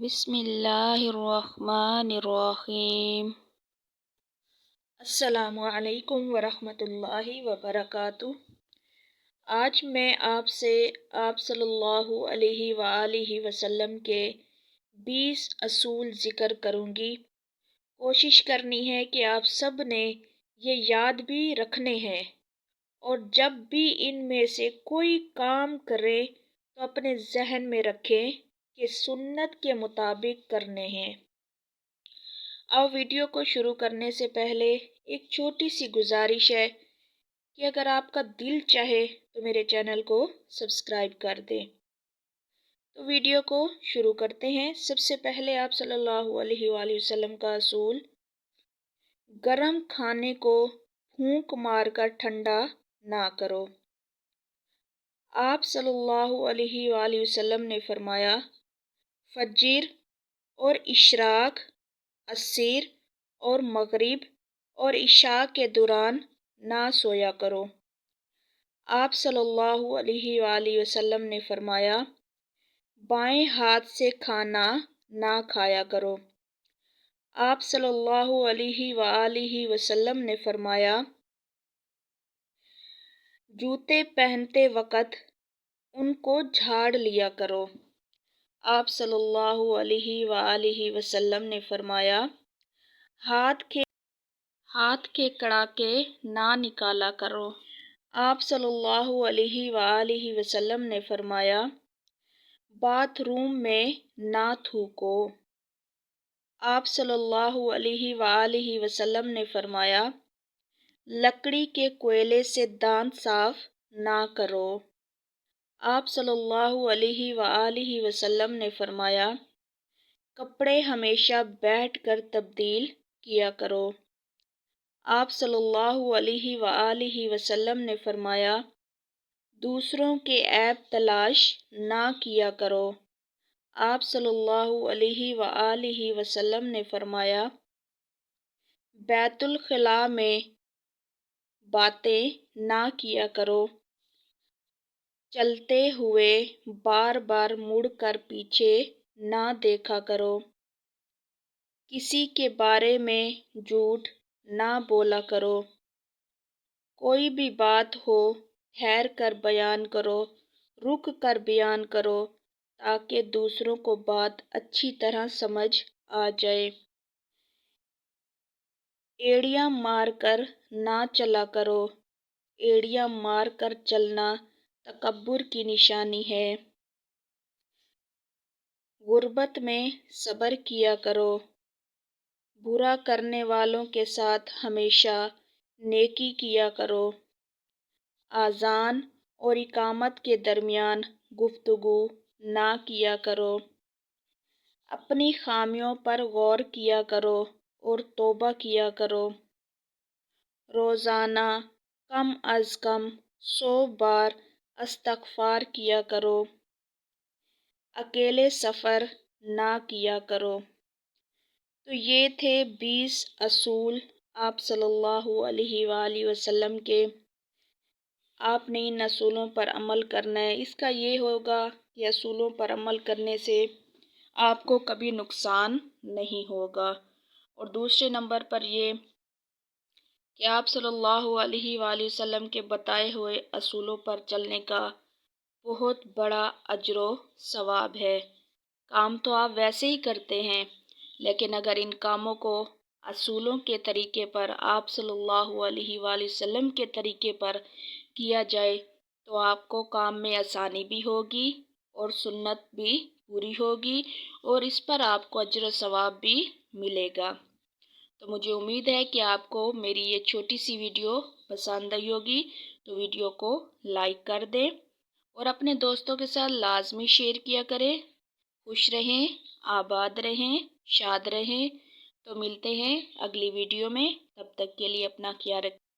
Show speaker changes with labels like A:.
A: بسم اللہ الرحمن الرحیم۔ السلام علیکم ورحمۃ اللہ وبرکاتہ۔ آج میں آپ صلی اللہ علیہ وآلہ وسلم کے 20 اصول ذکر کروں گی۔ کوشش کرنی ہے کہ آپ سب نے یہ یاد بھی رکھنے ہیں، اور جب بھی ان میں سے کوئی کام کرے تو اپنے ذہن میں رکھیں کہ سنت کے مطابق کرنے ہیں۔ اب ویڈیو کو شروع کرنے سے پہلے ایک چھوٹی سی گزارش ہے کہ اگر آپ کا دل چاہے تو میرے چینل کو سبسکرائب کر دیں۔ تو ویڈیو کو شروع کرتے ہیں۔ سب سے پہلے آپ صلی اللہ علیہ وآلہ وسلم کا اصول: گرم کھانے کو پھونک مار کر ٹھنڈا نہ کرو۔ آپ صلی اللہ علیہ وآلہ وسلم نے فرمایا، فجر اور اشراق، عصر اور مغرب اور عشاء کے دوران نہ سویا کرو۔ آپ صلی اللہ علیہ وآلہ وسلم نے فرمایا، بائیں ہاتھ سے کھانا نہ کھایا کرو۔ آپ صلی اللہ علیہ وآلہ وسلم نے فرمایا، جوتے پہنتے وقت ان کو جھاڑ لیا کرو۔ آپ صلی اللہ علیہ وآلہ وسلم نے فرمایا، ہاتھ کے کڑاکے نہ نکالا کرو۔ آپ صلی اللہ علیہ وآلہ وسلم نے فرمایا، باتھ روم میں نہ تھوکو۔ آپ صلی اللہ علیہ وآلہ وسلم نے فرمایا، لکڑی کے کوئلے سے دانت صاف نہ کرو۔ آپ صلی اللہ علیہ وآلہ وسلم نے فرمایا، کپڑے ہمیشہ بیٹھ کر تبدیل کیا کرو۔ آپ صلی اللہ علیہ وآلہ وسلم نے فرمایا، دوسروں کے عیب تلاش نہ کیا کرو۔ آپ صلی اللہ علیہ وآلہ وسلم نے فرمایا، بیت الخلاء میں باتیں نہ کیا کرو۔ چلتے ہوئے بار بار مڑ کر پیچھے نہ دیکھا کرو۔ کسی کے بارے میں جھوٹ نہ بولا کرو۔ کوئی بھی بات ہو ٹھہر کر بیان کرو، رک کر بیان کرو، تاکہ دوسروں کو بات اچھی طرح سمجھ آ جائے۔ ایڑیاں مار کر نہ چلا کرو۔ ایڑیاں مار کر چلنا تکبر کی نشانی ہے۔ غربت میں صبر کیا کرو۔ برا کرنے والوں کے ساتھ ہمیشہ نیکی کیا کرو۔ اذان اور اقامت کے درمیان گفتگو نہ کیا کرو۔ اپنی خامیوں پر غور کیا کرو اور توبہ کیا کرو۔ روزانہ کم از کم 100 بار استغفار کیا کرو۔ اکیلے سفر نہ کیا کرو۔ تو یہ تھے 20 اصول آپ صلی اللہ علیہ وآلہ وسلم کے۔ آپ نے ان اصولوں پر عمل کرنا ہے۔ اس کا یہ ہوگا کہ اصولوں پر عمل کرنے سے آپ کو کبھی نقصان نہیں ہوگا۔ اور دوسرے نمبر پر یہ کہ آپ صلی اللہ علیہ وآلہ وسلم کے بتائے ہوئے اصولوں پر چلنے کا بہت بڑا اجر و ثواب ہے۔ کام تو آپ ویسے ہی کرتے ہیں، لیکن اگر ان کاموں کو اصولوں کے طریقے پر، آپ صلی اللہ علیہ وآلہ وسلم کے طریقے پر کیا جائے تو آپ کو کام میں آسانی بھی ہوگی اور سنت بھی پوری ہوگی، اور اس پر آپ کو اجر و ثواب بھی ملے گا۔ تو مجھے امید ہے کہ آپ کو میری یہ چھوٹی سی ویڈیو پسند آئی ہوگی، تو ویڈیو کو لائک کر دیں اور اپنے دوستوں کے ساتھ لازمی شیئر کیا کریں۔ خوش رہیں، آباد رہیں، شاد رہیں۔ تو ملتے ہیں اگلی ویڈیو میں، تب تک کے لیے اپنا خیال رکھیں۔